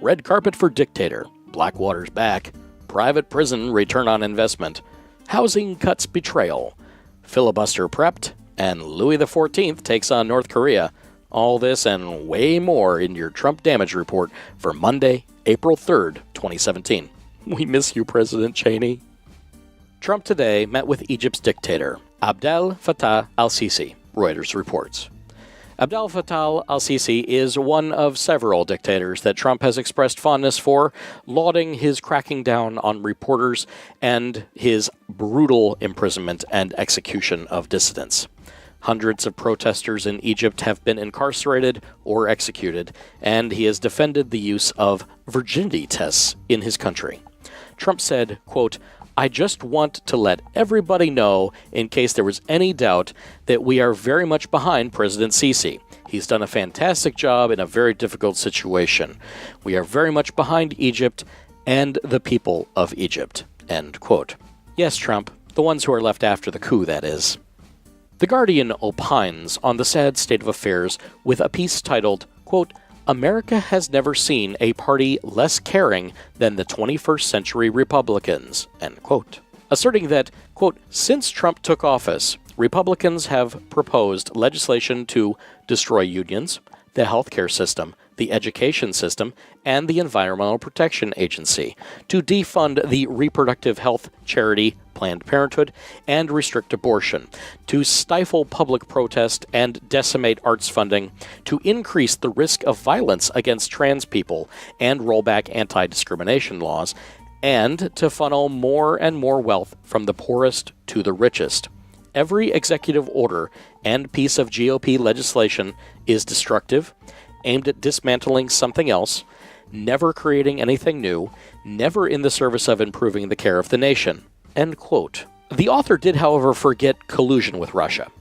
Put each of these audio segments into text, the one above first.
red carpet for dictator, Blackwater's back, private prison return on investment, housing cuts betrayal, filibuster prepped, and Louis XIV takes on North Korea. All this and way more in your Trump damage report for Monday, April 3rd, 2017. We miss you, President Cheney. Trump today met with Egypt's dictator, Abdel Fattah al-Sisi, Reuters reports. Abdel Fattah al-Sisi is one of several dictators that Trump has expressed fondness for, lauding his cracking down on reporters and his brutal imprisonment and execution of dissidents. Hundreds of protesters in Egypt have been incarcerated or executed, and he has defended the use of virginity tests in his country. Trump said, quote, "I just want to let everybody know, in case there was any doubt, that we are very much behind President Sisi. He's done a fantastic job in a very difficult situation. We are very much behind Egypt and the people of Egypt." End quote. Yes, Trump, the ones who are left after the coup, that is. The Guardian opines on the sad state of affairs with a piece titled, quote, "America has never seen a party less caring than the 21st century Republicans," end quote. Asserting that, quote, "Since Trump took office, Republicans have proposed legislation to destroy unions, the healthcare system, the education system, and the Environmental Protection Agency, to defund the reproductive health charity Planned Parenthood and restrict abortion, to stifle public protest and decimate arts funding, to increase the risk of violence against trans people and roll back anti-discrimination laws, and to funnel more and more wealth from the poorest to the richest. Every executive order and piece of GOP legislation is destructive, aimed at dismantling something else, never creating anything new, never in the service of improving the care of the nation." End quote. The author did, however, forget collusion with Russia.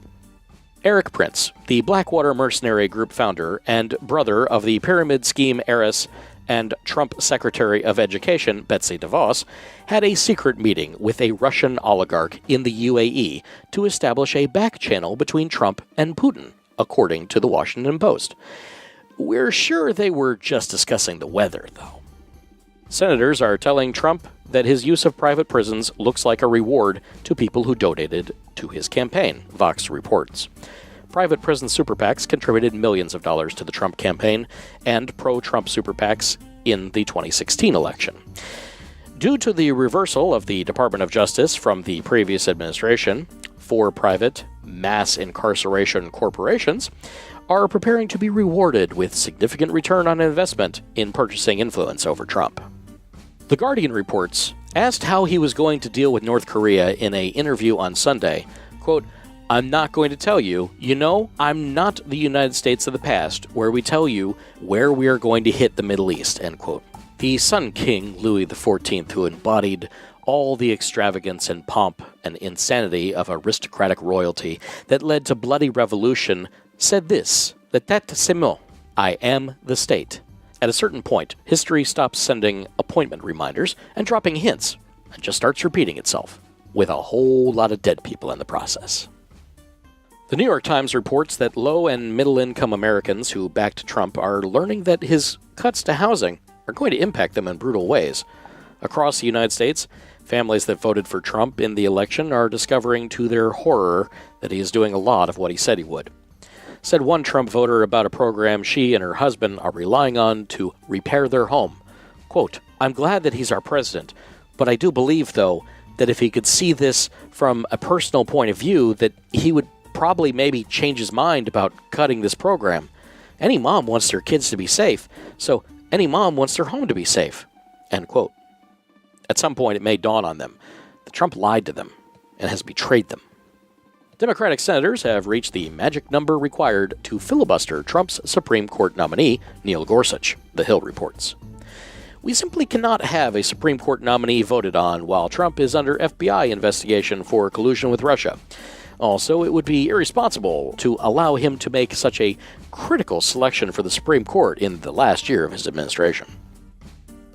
Eric Prince, the Blackwater mercenary group founder and brother of the pyramid scheme heiress and Trump Secretary of Education Betsy DeVos, had a secret meeting with a Russian oligarch in the UAE to establish a back channel between Trump and Putin, according to the Washington Post. We're sure they were just discussing the weather, though. Senators are telling Trump that his use of private prisons looks like a reward to people who donated to his campaign, Vox reports. Private prison super PACs contributed millions of dollars to the Trump campaign and pro-Trump super PACs in the 2016 election. Due to the reversal of the Department of Justice from the previous administration, for-private, mass incarceration corporations are preparing to be rewarded with significant return on investment in purchasing influence over Trump. The Guardian reports, asked how he was going to deal with North Korea in an interview on Sunday, quote, "I'm not going to tell you. You know, I'm not the United States of the past, where we tell you where we are going to hit the Middle East," end quote. The Sun King, Louis XIV, who embodied all the extravagance and pomp and insanity of aristocratic royalty that led to bloody revolution, said this, "L'état c'est moi, I am the state." At a certain point, history stops sending appointment reminders and dropping hints, and just starts repeating itself, with a whole lot of dead people in the process. The New York Times reports that low- and middle-income Americans who backed Trump are learning that his cuts to housing are going to impact them in brutal ways. Across the United States, families that voted for Trump in the election are discovering to their horror that he is doing a lot of what he said he would. Said one Trump voter about a program she and her husband are relying on to repair their home. Quote, "I'm glad that he's our president, but I do believe, though, that if he could see this from a personal point of view, that he would probably maybe change his mind about cutting this program. Any mom wants their kids to be safe, so any mom wants their home to be safe." End quote. At some point, it may dawn on them that Trump lied to them and has betrayed them. Democratic senators have reached the magic number required to filibuster Trump's Supreme Court nominee, Neil Gorsuch, The Hill reports. "We simply cannot have a Supreme Court nominee voted on while Trump is under FBI investigation for collusion with Russia. Also, it would be irresponsible to allow him to make such a critical selection for the Supreme Court in the last year of his administration."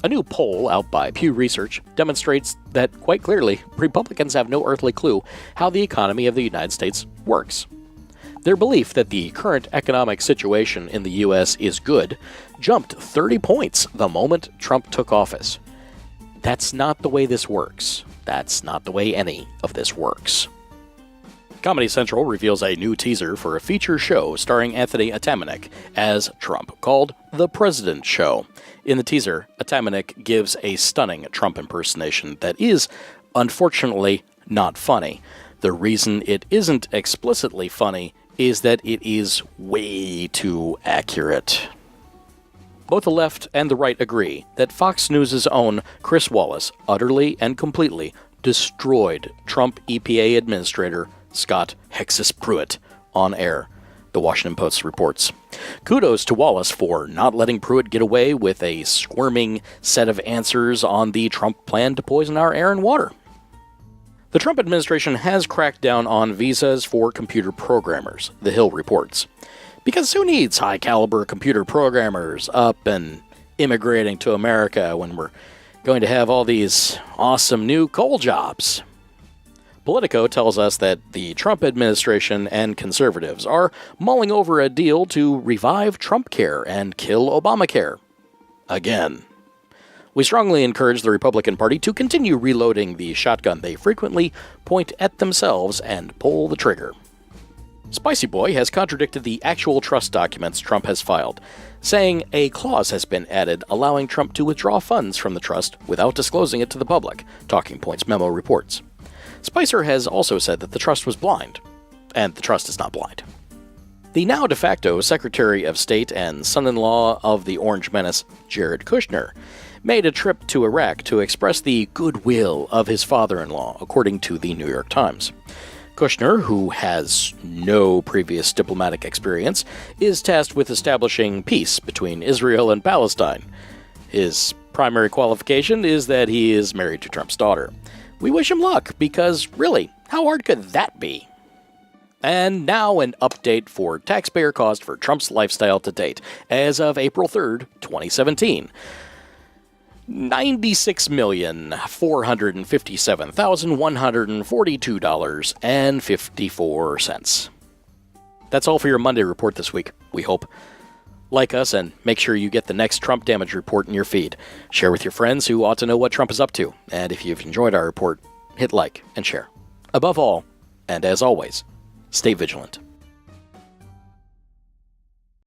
A new poll out by Pew Research demonstrates that, quite clearly, Republicans have no earthly clue how the economy of the United States works. Their belief that the current economic situation in the U.S. is good jumped 30 points the moment Trump took office. That's not the way this works. That's not the way any of this works. Comedy Central reveals a new teaser for a feature show starring Anthony Atamanuik as Trump, called The President Show. In the teaser, Atamanuik gives a stunning Trump impersonation that is, unfortunately, not funny. The reason it isn't explicitly funny is that it is way too accurate. Both the left and the right agree that Fox News' own Chris Wallace utterly and completely destroyed Trump EPA Administrator Scott Hexus Pruitt on air, the Washington Post reports. Kudos to Wallace for not letting Pruitt get away with a squirming set of answers on the Trump plan to poison our air and water. The Trump administration has cracked down on visas for computer programmers, The Hill reports. Because who needs high-caliber computer programmers up and immigrating to America when we're going to have all these awesome new coal jobs? Politico tells us that the Trump administration and conservatives are mulling over a deal to revive Trumpcare and kill Obamacare. Again. We strongly encourage the Republican Party to continue reloading the shotgun they frequently point at themselves and pull the trigger. Spicy Boy has contradicted the actual trust documents Trump has filed, saying a clause has been added allowing Trump to withdraw funds from the trust without disclosing it to the public, Talking Points memo reports. Spicer has also said that the trust was blind, and the trust is not blind. The now de facto Secretary of State and son-in-law of the Orange Menace, Jared Kushner, made a trip to Iraq to express the goodwill of his father-in-law, according to the New York Times. Kushner, who has no previous diplomatic experience, is tasked with establishing peace between Israel and Palestine. His primary qualification is that he is married to Trump's daughter. We wish him luck, because, really, how hard could that be? And now an update for taxpayer cost for Trump's lifestyle to date, as of April 3rd, 2017. $96,457,142.54. That's all for your Monday report this week, we hope. Like us and make sure you get the next Trump damage report in your feed. Share with your friends who ought to know what Trump is up to. And if you've enjoyed our report, hit like and share. Above all, and as always, stay vigilant.